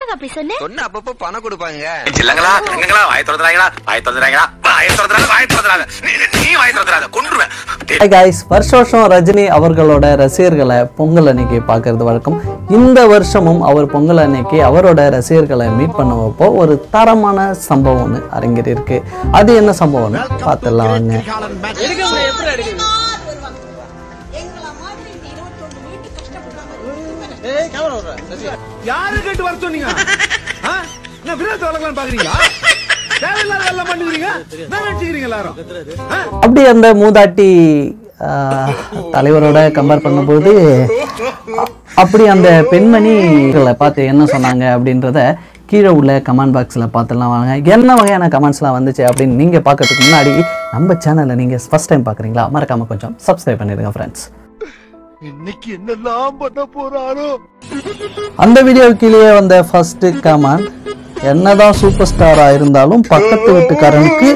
என்னங்க அப்படி சொன்னே? சொன்ன அப்பப்ப பணம் கொடுப்பாங்க. இல்லங்களா இல்லங்களா வாய் திறந்துறாங்களா வாய் திறந்துறாங்களா வாய் திறந்துறாங்க நீ வாய் திறந்துறாத கொன்றுவேன். Hi guys, வருஷம் ரஜினி அவர்களோட ரசிகர்களை பொங்கல் அன்னைக்கு பார்க்கறது வழக்கம். இந்த வருஷமும் அவர் பொங்கல் அன்னைக்கு அவரோட ரசிகர்களை மீட் பண்ணுவப்போ ஒரு தரமான சம்பவம் ஒன்று அரங்கேறியிருக்கு. அது என்ன சம்பவம்னு பார்த்துடலாம் வாங்க. யாரு கேட்டு வர சொன்னீங்க? நான் விரோத வளர்க்கலாம் பாக்குறீங்களா? தேவையில்லாத எல்லாம் பண்ணுவீங்க. என்ன நினைச்சுக்கிறீங்க எல்லாரும்? அப்படி அந்த மூதாட்டி தலைவரோட கம்பேர் பண்ணும்போது அப்படி அந்த பெண்மணிகளை பார்த்து என்ன சொன்னாங்க அப்படின்றத கீழே உள்ள கமெண்ட் பாக்ஸில் பார்த்துலாம் வாங்க. என்ன வகையான கமெண்ட்ஸ்லாம் வந்துச்சு அப்படின்னு நீங்கள் பார்க்கறதுக்கு முன்னாடி நம்ம சேனலை நீங்கள் ஃபஸ்ட் டைம் பார்க்குறீங்களா, மறக்காமல் கொஞ்சம் சப்ஸ்கிரைப் பண்ணிடுங்க ஃப்ரெண்ட்ஸ். இன்னைக்கு என்னெல்லாம் பண்ண போறாரோ? அந்த வீடியோ கீழே வந்த ஃபர்ஸ்ட் கமெண்ட், என்னதான் சூப்பர் ஸ்டாரா இருந்தாலும் பக்கத்து வீட்டுக்காரனுக்கு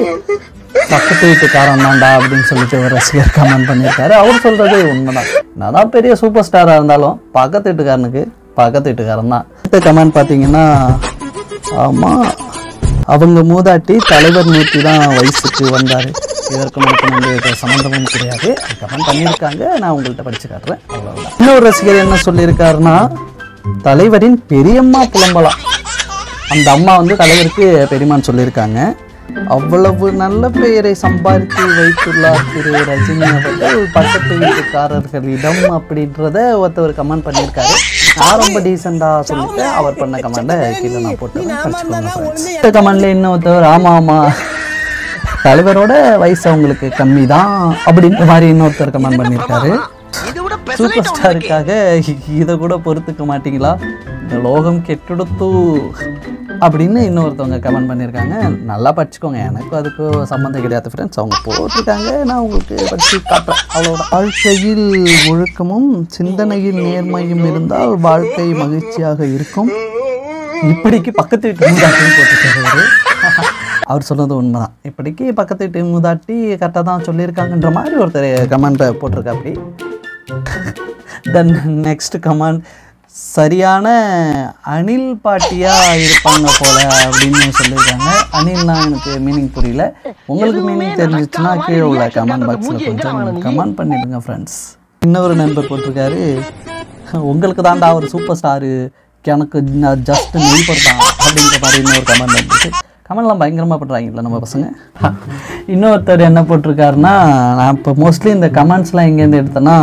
பக்கத்து வீட்டுக்காரன் தான்டா அப்படின்னு சொல்லிட்டு ஒரு ரசிகர் கமெண்ட் பண்ணியிருக்காரு. அவர் சொல்றது உண்மைதான். என்னதான் பெரிய சூப்பர் ஸ்டாரா இருந்தாலும் பக்கத்து வீட்டுக்காரனுக்கு பக்கத்து வீட்டுக்காரன் தான். அடுத்த கமெண்ட் பார்த்தீங்கன்னா, ஆமா அவங்க மூதாட்டி தலைவர் நூற்றி தான் வயசுக்கு வந்தாரு, இதற்கும் வந்து சம்பந்தமும் கிடையாது கமெண்ட் பண்ணியிருக்காங்க. நான் உங்கள்கிட்ட படிச்சு காட்டுறேன், அவ்வளவுதான். இன்னொரு ரசிகர் என்ன சொல்லியிருக்காருன்னா, தலைவரின் பெரியம்மா புலம்பலாம். அந்த அம்மா வந்து தலைவருக்கு பெரியம்மான்னு சொல்லியிருக்காங்க. அவ்வளவு நல்ல பெயரை சம்பாதித்து வைத்துள்ளார் திரு ரஜினி அவர்கள் பக்கத்து வீட்டுக்காரர்களிடம் அப்படின்றத ஒருத்தவர் கமெண்ட் பண்ணியிருக்காரு. நான் ரொம்ப டீசெண்டாக சொல்லிட்டு அவர் பண்ண கமெண்டை கீழே நான் போட்டு படிச்சுக்கோங்க. கமெண்ட்ல இன்னொருத்தவர், ஆமா தலைவரோட வயசு அவங்களுக்கு கம்மி தான் அப்படின்ற மாதிரி இன்னொருத்தர் கமெண்ட் பண்ணியிருக்காரு. சூப்பர் ஸ்டாருக்காக இதை கூட பொறுத்துக்க மாட்டீங்களா, இந்த லோகம் கெட்டுடுத்து அப்படின்னு இன்னொருத்தவங்க கமெண்ட் பண்ணியிருக்காங்க. நல்லா படிச்சுக்கோங்க, எனக்கு அதுக்கு சம்மந்தம் கிடையாது ஃப்ரெண்ட்ஸ். அவங்க போட்டிருக்காங்க, நான் உங்களுக்கு படிச்சு காட்டுறேன், அவ்வளோதான். வாழ்க்கையில் ஒழுக்கமும் சிந்தனையில் நேர்மையும் இருந்தால் வாழ்க்கை மகிழ்ச்சியாக இருக்கும். இப்படிக்கு பக்கத்து வீட்டு மூதாட்டின்னு போட்டிருக்காரு. அவர் சொல்றது உண்மைதான். இப்படிக்கு பக்கத்து வீட்டு மூதாட்டி கரெக்டாக தான் சொல்லியிருக்காங்கன்ற மாதிரி ஒருத்தர் கமெண்ட்டை போட்டிருக்கா. அப்படி தென் நெக்ஸ்ட் கமெண்ட், சரியான அணில் பாட்டியா இருப்பாங்க போல அப்படின்னு சொல்லியிருக்காங்க. அணில்னா எனக்கு மீனிங் புரியல. உங்களுக்கு மீனிங் தெரிஞ்சிச்சுன்னா கீழே உள்ள கமெண்ட் பாக்ஸில் கொஞ்சம் கமெண்ட் பண்ணிடுங்க ஃப்ரெண்ட்ஸ். இன்னொரு நண்பர் போட்டிருக்காரு, உங்களுக்கு தாண்டா ஒரு சூப்பர் ஸ்டாரு, எனக்கு ஜஸ்ட் நெய்பர் தான் அப்படின்ற மாதிரி இன்னொரு கமெண்ட் வந்துச்சு. கமெண்ட்லாம் பயங்கரமாக பண்ணுறாங்கல்ல நம்ம பசங்க. இன்னொருத்தர் என்ன போட்டிருக்காருன்னா, நான் இப்போ மோஸ்ட்லி இந்த கமெண்ட்ஸ்லாம் எங்கேருந்து எடுத்தேன்னா,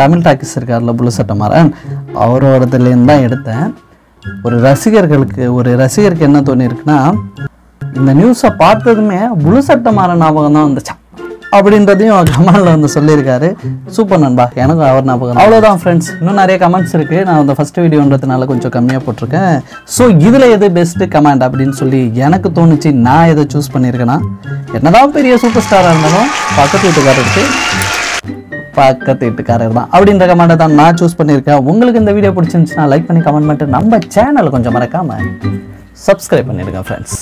தமிழ் டாக்கிஸ் இருக்கார்ல புலு சட்டமாறன், அவரோடதுலேருந்து தான் எடுத்தேன். ஒரு ரசிகருக்கு என்ன தோணியிருக்குன்னா, இந்த நியூஸை பார்த்ததுமே புலு சட்டமாறன் ஞாபகம் தான் வந்துச்சா அப்படின்றதையும் கமெண்ட்ல வந்து சொல்லியிருக்காரு. சூப்பர் நண்பா, எனக்கும் அவர் ஞாபகம். அவ்வளோதான் ஃப்ரெண்ட்ஸ். இன்னும் நிறைய கமெண்ட்ஸ் இருக்குது. நான் அந்த ஃபஸ்ட் வீடியோன்றதுனால கொஞ்சம் கம்மியாக போட்டிருக்கேன். ஸோ இதில் எது பெஸ்ட்டு கமெண்ட் அப்படின்னு சொல்லி எனக்கு தோணுச்சு. நான் எதை சூஸ் பண்ணியிருக்கேன்னா, என்னதான் பெரிய சூப்பர் ஸ்டாராக இருந்தாலும் பக்கத்து வீட்டுக்காரர் தான் அப்படின்ற கமெண்ட்டை தான் நான் சூஸ் பண்ணியிருக்கேன். உங்களுக்கு இந்த வீடியோ பிடிச்சிருந்துச்சுன்னா லைக் பண்ணி கமெண்ட் பண்ணிட்டு நம்ம சேனலை கொஞ்சம் மறக்காமல் சப்ஸ்கிரைப் பண்ணிடுங்க ஃப்ரெண்ட்ஸ்.